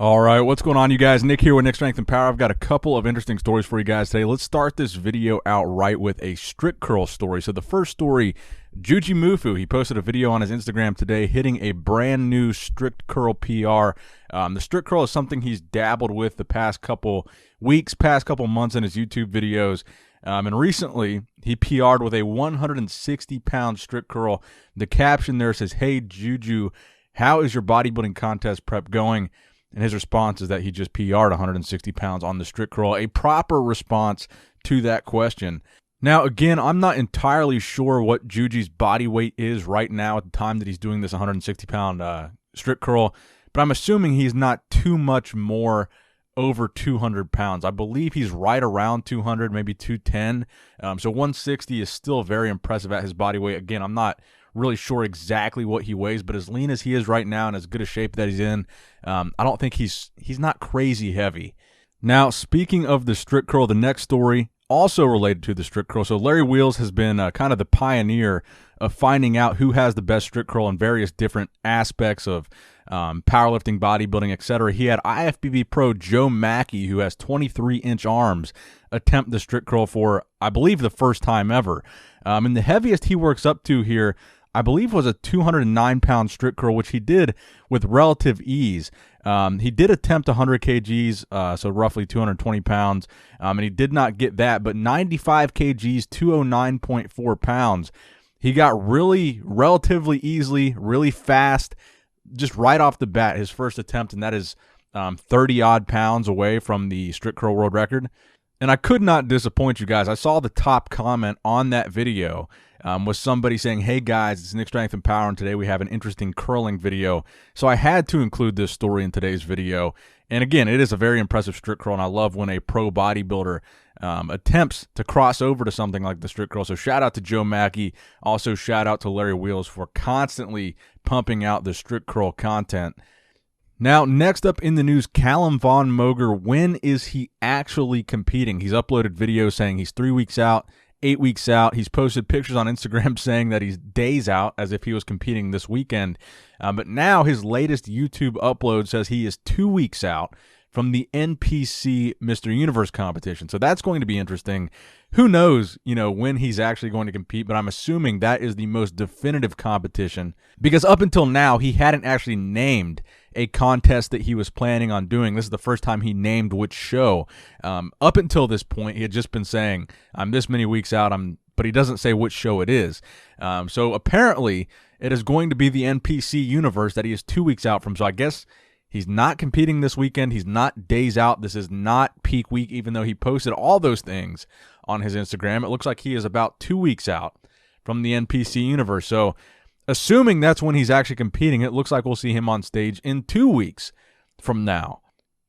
All right, what's going on, you guys? Nick here with Nick Strength and Power. I've got a couple of interesting stories for you guys today. Let's start this video out right with a strict curl story. So the first story, Jujimufu, he posted a video on his Instagram today hitting a brand new strict curl PR. The strict curl is something he's dabbled with the past couple weeks, past couple months in his YouTube videos. And recently, he PR'd with a 160-pound strict curl. The caption there says, "Hey, Juju, how is your bodybuilding contest prep going?" And his response is that he just PR'd 160 pounds on the strict curl, a proper response to that question. Now, again, I'm not entirely sure what Juji's body weight is right now at the time that he's doing this 160-pound strict curl, but I'm assuming he's not too much more over 200 pounds. I believe he's right around 200, maybe 210. So 160 is still very impressive at his body weight. Again, I'm not really sure exactly what he weighs, but as lean as he is right now and as good a shape that he's in, I don't think he's not crazy heavy. Now, speaking of the strict curl, the next story also related to the strict curl. So Larry Wheels has been kind of the pioneer of finding out who has the best strict curl in various different aspects of powerlifting, bodybuilding, etc. He had IFBB pro Joe Mackey, who has 23-inch arms, attempt the strict curl for, I believe, the first time ever. And the heaviest he works up to here, I believe, was a 209-pound strict curl, which he did with relative ease. He did attempt 100 kgs, so roughly 220 pounds, and he did not get that, but 95 kgs, 209.4 pounds. He got relatively easily, really fast, just right off the bat, his first attempt, and that is 30-odd pounds away from the strict curl world record. And I could not disappoint you guys. I saw the top comment on that video was somebody saying, "Hey guys, it's Nick Strength and Power, and today we have an interesting curling video." So I had to include this story in today's video. And again, it is a very impressive strict curl, and I love when a pro bodybuilder attempts to cross over to something like the strict curl. So shout out to Joe Mackey. Also shout out to Larry Wheels for constantly pumping out the strict curl content. Now, next up in the news, Calum von Moger. When is he actually competing? He's uploaded videos saying he's 3 weeks out, 8 weeks out. He's posted pictures on Instagram saying that he's days out, as if he was competing this weekend. But now his latest YouTube upload says he is 2 weeks out from the NPC Mr. Universe competition. So that's going to be interesting. Who knows, when he's actually going to compete, but I'm assuming that is the most definitive competition, because up until now, he hadn't actually named a contest that he was planning on doing. This is the first time he named which show. Up until this point, he had just been saying, "I'm this many weeks out," but he doesn't say which show it is. So apparently, it is going to be the NPC Universe that he is 2 weeks out from. So I guess he's not competing this weekend. He's not days out. This is not peak week, even though he posted all those things on his Instagram. It looks like he is about 2 weeks out from the NPC Universe. So assuming that's when he's actually competing, it looks like we'll see him on stage in 2 weeks from now.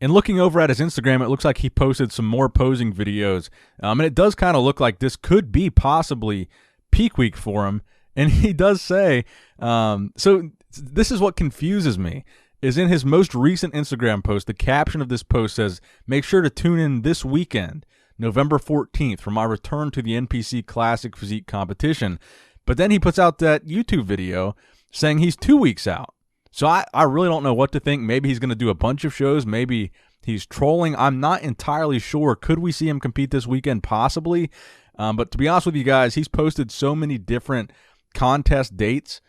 And looking over at his Instagram, it looks like he posted some more posing videos. And it does kind of look like this could be possibly peak week for him. And he does say, so this is what confuses me, is in his most recent Instagram post, the caption of this post says, "Make sure to tune in this weekend, November 14th, for my return to the NPC Classic Physique competition." But then he puts out that YouTube video saying he's 2 weeks out. So I really don't know what to think. Maybe he's going to do a bunch of shows. Maybe he's trolling. I'm not entirely sure. Could we see him compete this weekend? Possibly. But to be honest with you guys, he's posted so many different contest dates.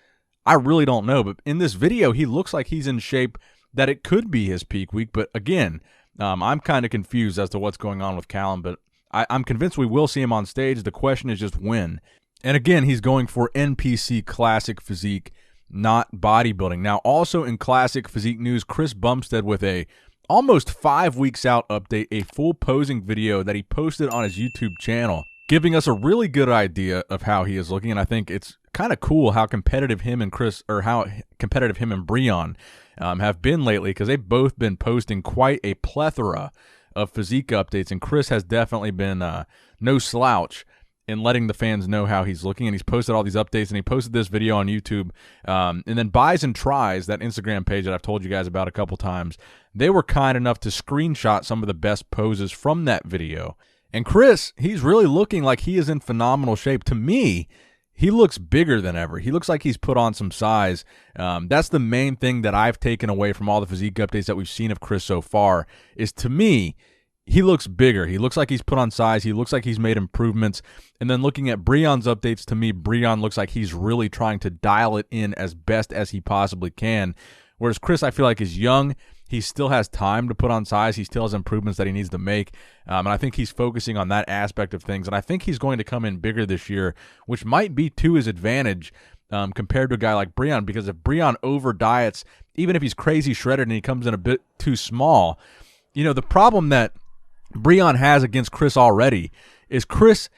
I really don't know. But in this video, he looks like he's in shape that it could be his peak week. But again, I'm kind of confused as to what's going on with Calum. But I'm convinced we will see him on stage. The question is just when. And again, he's going for NPC Classic Physique, not bodybuilding. Now, also in Classic Physique news, Chris Bumstead with a almost 5 weeks out update, a full posing video that he posted on his YouTube channel, giving us a really good idea of how he is looking. And I think it's kind of cool how competitive him and Breon have been lately, because they've both been posting quite a plethora of physique updates. And Chris has definitely been no slouch in letting the fans know how he's looking, and he's posted all these updates, and he posted this video on YouTube. And then Buys and Tries, that Instagram page that I've told you guys about a couple times, they were kind enough to screenshot some of the best poses from that video. And Chris, he's really looking like he is in phenomenal shape. To me, he looks bigger than ever. He looks like he's put on some size. That's the main thing that I've taken away from all the physique updates that we've seen of Chris so far, is to me, he looks bigger. He looks like he's put on size. He looks like he's made improvements. And then looking at Breon's updates, to me, Breon looks like he's really trying to dial it in as best as he possibly can. Whereas Chris, I feel like, is young. He still has time to put on size. He still has improvements that he needs to make. And I think he's focusing on that aspect of things. And I think he's going to come in bigger this year, which might be to his advantage compared to a guy like Breon. Because if Breon over diets, even if he's crazy shredded and he comes in a bit too small, you know, the problem that Breon has against Chris already is Chris,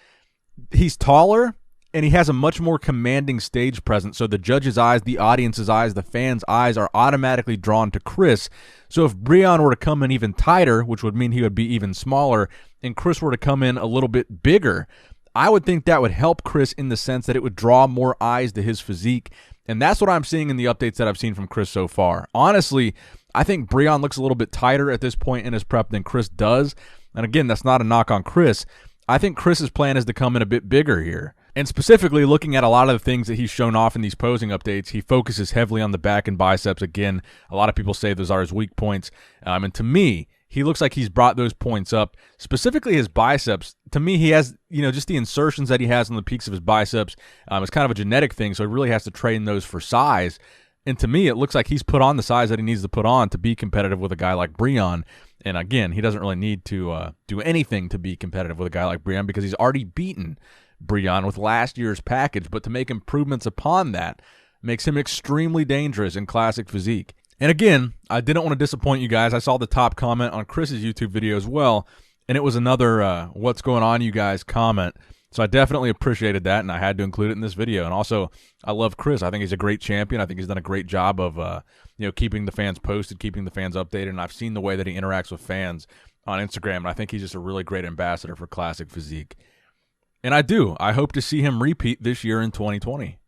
he's taller, and he has a much more commanding stage presence. So the judges' eyes, the audience's eyes, the fans' eyes are automatically drawn to Chris. So if Breon were to come in even tighter, which would mean he would be even smaller, and Chris were to come in a little bit bigger, I would think that would help Chris in the sense that it would draw more eyes to his physique. And that's what I'm seeing in the updates that I've seen from Chris so far. Honestly, I think Breon looks a little bit tighter at this point in his prep than Chris does. And again, that's not a knock on Chris. I think Chris's plan is to come in a bit bigger here. And specifically, looking at a lot of the things that he's shown off in these posing updates, he focuses heavily on the back and biceps. Again, a lot of people say those are his weak points. And to me, he looks like he's brought those points up. Specifically his biceps, to me, he has, you know, just the insertions that he has on the peaks of his biceps. It's kind of a genetic thing, so he really has to train those for size. And to me, it looks like he's put on the size that he needs to put on to be competitive with a guy like Breon. And again, he doesn't really need to do anything to be competitive with a guy like Breon because he's already beaten Breon with last year's package. But to make improvements upon that makes him extremely dangerous in classic physique. And again, I didn't want to disappoint you guys. I saw the top comment on Chris's YouTube video as well, and it was another what's going on, you guys comment. So I definitely appreciated that, and I had to include it in this video. And also, I love Chris. I think he's a great champion. I think he's done a great job of you know, keeping the fans posted, keeping the fans updated. And I've seen the way that he interacts with fans on Instagram, and I think he's just a really great ambassador for classic physique. And I hope to see him repeat this year in 2020.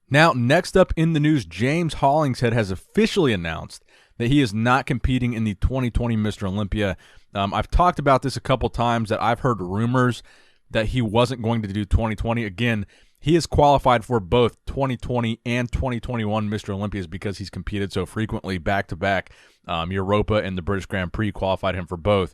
Now, next up in the news, James Hollingshead has officially announced that he is not competing in the 2020 Mr. Olympia. I've talked about this a couple times, that I've heard rumors that he wasn't going to do 2020. Again, he is qualified for both 2020 and 2021 Mr. Olympias because he's competed so frequently back-to-back. Europa and the British Grand Prix qualified him for both.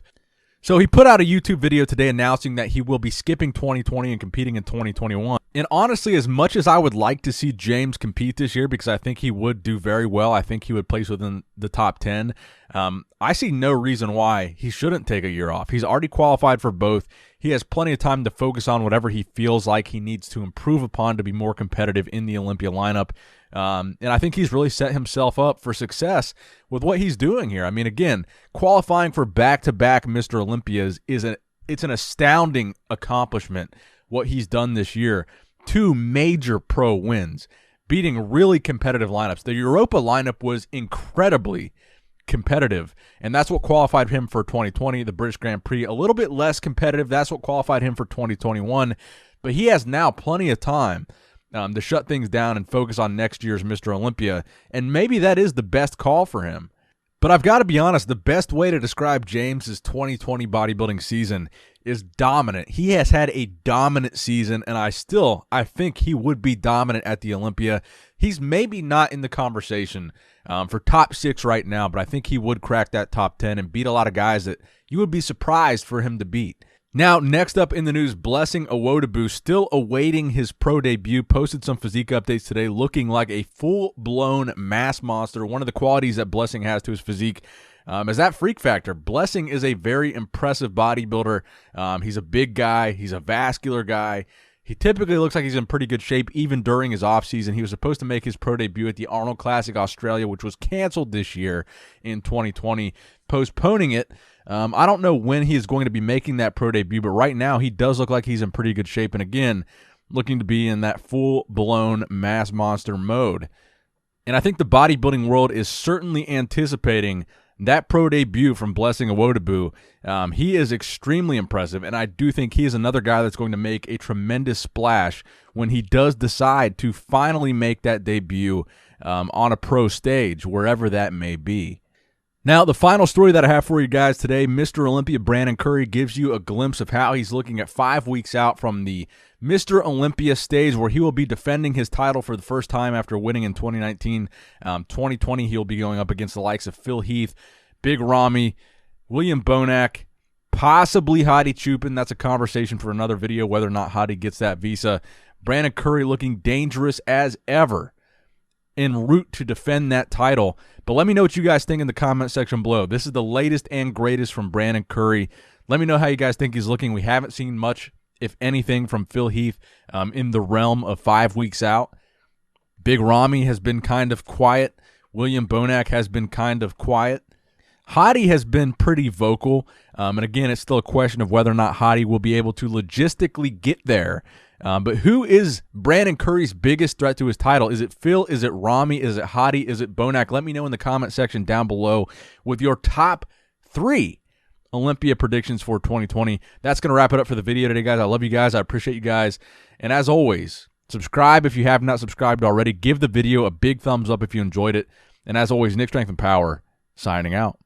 So he put out a YouTube video today announcing that he will be skipping 2020 and competing in 2021. And honestly, as much as I would like to see James compete this year, because I think he would do very well, I think he would place within the top 10, I see no reason why he shouldn't take a year off. He's already qualified for both. He has plenty of time to focus on whatever he feels like he needs to improve upon to be more competitive in the Olympia lineup. And I think he's really set himself up for success with what he's doing here. I mean, again, qualifying for back-to-back Mr. Olympias it's an astounding accomplishment, what he's done this year. 2 major pro wins, beating really competitive lineups. The Europa lineup was incredibly competitive, and that's what qualified him for 2020. The British Grand Prix, a little bit less competitive. That's what qualified him for 2021. But he has now plenty of time to shut things down and focus on next year's Mr. Olympia, and maybe that is the best call for him. But I've got to be honest, the best way to describe James's 2020 bodybuilding season is dominant. He has had a dominant season, and I think he would be dominant at the Olympia. He's maybe not in the conversation for top 6 right now, but I think he would crack that top 10 and beat a lot of guys that you would be surprised for him to beat. Now, next up in the news, Blessing Awodibu, still awaiting his pro debut, posted some physique updates today looking like a full-blown mass monster. One of the qualities that Blessing has to his physique is that freak factor. Blessing is a very impressive bodybuilder. He's a big guy. He's a vascular guy. He typically looks like he's in pretty good shape even during his offseason. He was supposed to make his pro debut at the Arnold Classic Australia, which was canceled this year in 2020, postponing it. I don't know when he is going to be making that pro debut, but right now he does look like he's in pretty good shape. And again, looking to be in that full-blown mass monster mode. And I think the bodybuilding world is certainly anticipating that pro debut from Blessing Awodibu. He is extremely impressive, and I do think he is another guy that's going to make a tremendous splash when he does decide to finally make that debut on a pro stage, wherever that may be. Now, the final story that I have for you guys today, Mr. Olympia Brandon Curry gives you a glimpse of how he's looking at 5 weeks out from the Mr. Olympia stage, where he will be defending his title for the first time after winning in 2019. 2020, he'll be going up against the likes of Phil Heath, Big Ramy, William Bonac, possibly Hadi Chupin. That's a conversation for another video, whether or not Hadi gets that visa. Brandon Curry looking dangerous as ever en route to defend that title. But let me know what you guys think in the comment section below. This is the latest and greatest from Brandon Curry. Let me know how you guys think he's looking. We haven't seen much, if anything, from Phil Heath in the realm of 5 weeks out. Big Ramy has been kind of quiet. William Bonac has been kind of quiet. Hadi has been pretty vocal. And again, it's still a question of whether or not Hadi will be able to logistically get there. But who is Brandon Curry's biggest threat to his title? Is it Phil? Is it Ramy? Is it Hadi? Is it Bonac? Let me know in the comment section down below with your top 3 Olympia predictions for 2020. That's going to wrap it up for the video today, guys. I love you guys. I appreciate you guys. And as always, subscribe if you have not subscribed already. Give the video a big thumbs up if you enjoyed it. And as always, Nick Strength and Power signing out.